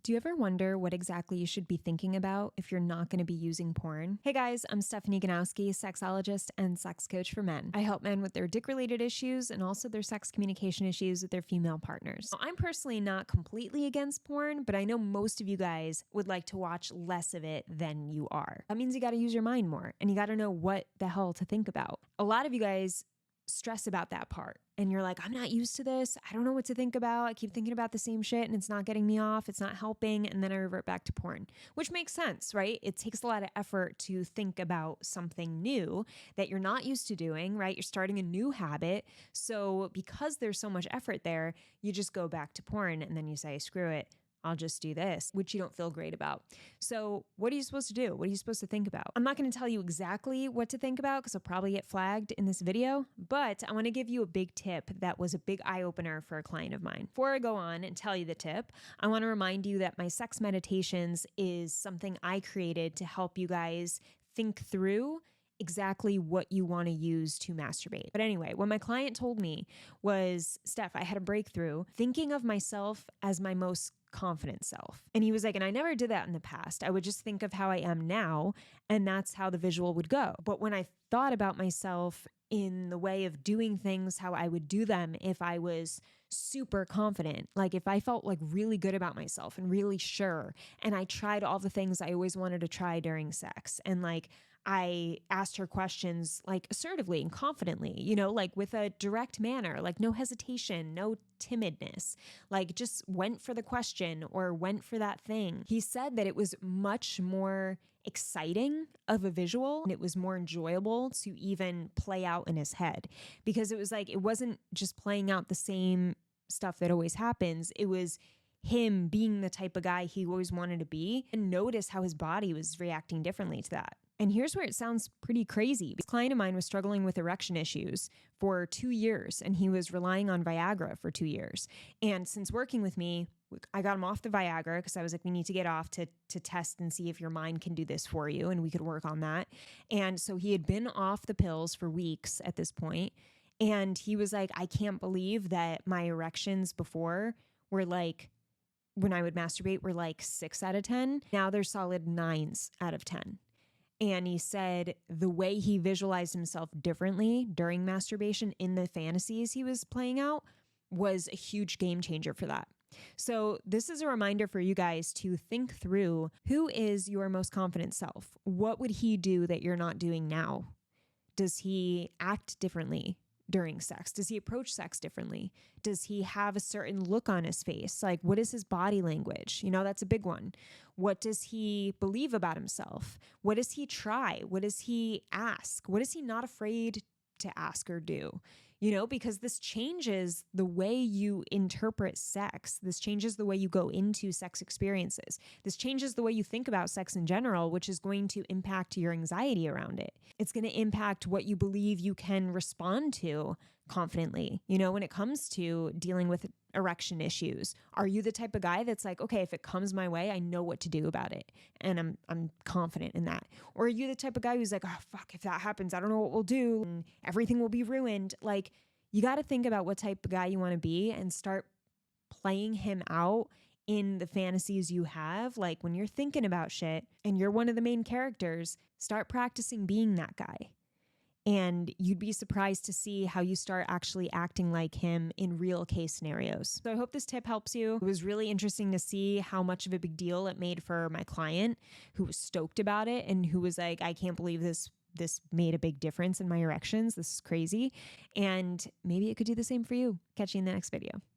Do you ever wonder what exactly you should be thinking about if you're not going to be using porn? Hey guys, I'm Stephanie Ganowski, sexologist and sex coach for men. I help men with their dick-related issues and also their sex communication issues with their female partners. Now, I'm personally not completely against porn, but I know most of you guys would like to watch less of it than you are. That means you got to use your mind more and you got to know what the hell to think about. A lot of you guys stress about that part. And you're like, I'm not used to this. I don't know what to think about. I keep thinking about the same shit and it's not getting me off. It's not helping. And then I revert back to porn, which makes sense, right? It takes a lot of effort to think about something new that you're not used to doing, right? You're starting a new habit. So because there's so much effort there, you just go back to porn and then you say, screw it. I'll just do this, which you don't feel great about. So what are you supposed to do? What are you supposed to think about? I'm not going to tell you exactly what to think about because I'll probably get flagged in this video, but I want to give you a big tip that was a big eye opener for a client of mine. Before I go on and tell you the tip, I want to remind you that my sex meditations is something I created to help you guys think through exactly what you want to use to masturbate. But anyway, what my client told me was, Steph, I had a breakthrough thinking of myself as my most confident self. And he was like, and I never did that in the past. I would just think of how I am now, and that's how the visual would go. But when I thought about myself in the way of doing things, how I would do them if I was super confident, like if I felt like really good about myself and really sure, and I tried all the things I always wanted to try during sex, and like I asked her questions like assertively and confidently, you know, like with a direct manner, like no hesitation, no timidness, like just went for the question or went for that thing. He said that it was much more exciting of a visual and it was more enjoyable to even play out in his head because it was like, it wasn't just playing out the same stuff that always happens. It was him being the type of guy he always wanted to be, and notice how his body was reacting differently to that. And here's where it sounds pretty crazy. This client of mine was struggling with erection issues for 2 years, and he was relying on Viagra for 2 years. And since working with me, I got him off the Viagra because I was like, we need to get off to test and see if your mind can do this for you, and we could work on that. And so he had been off the pills for weeks at this point, and he was like, I can't believe that my erections before were like, when I would masturbate, were like 6 out of 10. Now they're solid 9s out of 10. And he said the way he visualized himself differently during masturbation in the fantasies he was playing out was a huge game changer for that. So this is a reminder for you guys to think through, who is your most confident self? What would he do that you're not doing now? Does he act differently during sex? Does he approach sex differently? Does he have a certain look on his face? Like, what is his body language? You know, that's a big one. What does he believe about himself? What does he try? What does he ask? What is he not afraid to ask or do? You know, because this changes the way you interpret sex. This changes the way you go into sex experiences. This changes the way you think about sex in general, which is going to impact your anxiety around it. It's going to impact what you believe you can respond to confidently, you know, when it comes to dealing with erection issues. Are you the type of guy that's like, okay, if it comes my way, I know what to do about it, and I'm confident in that? Or are you the type of guy who's like, oh fuck, if that happens, I don't know what we'll do and everything will be ruined? Like, you got to think about what type of guy you want to be and start playing him out in the fantasies you have. Like when you're thinking about shit and you're one of the main characters, start practicing being that guy. And you'd be surprised to see how you start actually acting like him in real case scenarios. So I hope this tip helps you. It was really interesting to see how much of a big deal it made for my client, who was stoked about it and who was like, I can't believe this made a big difference in my erections. This is crazy. And maybe it could do the same for you. Catch you in the next video.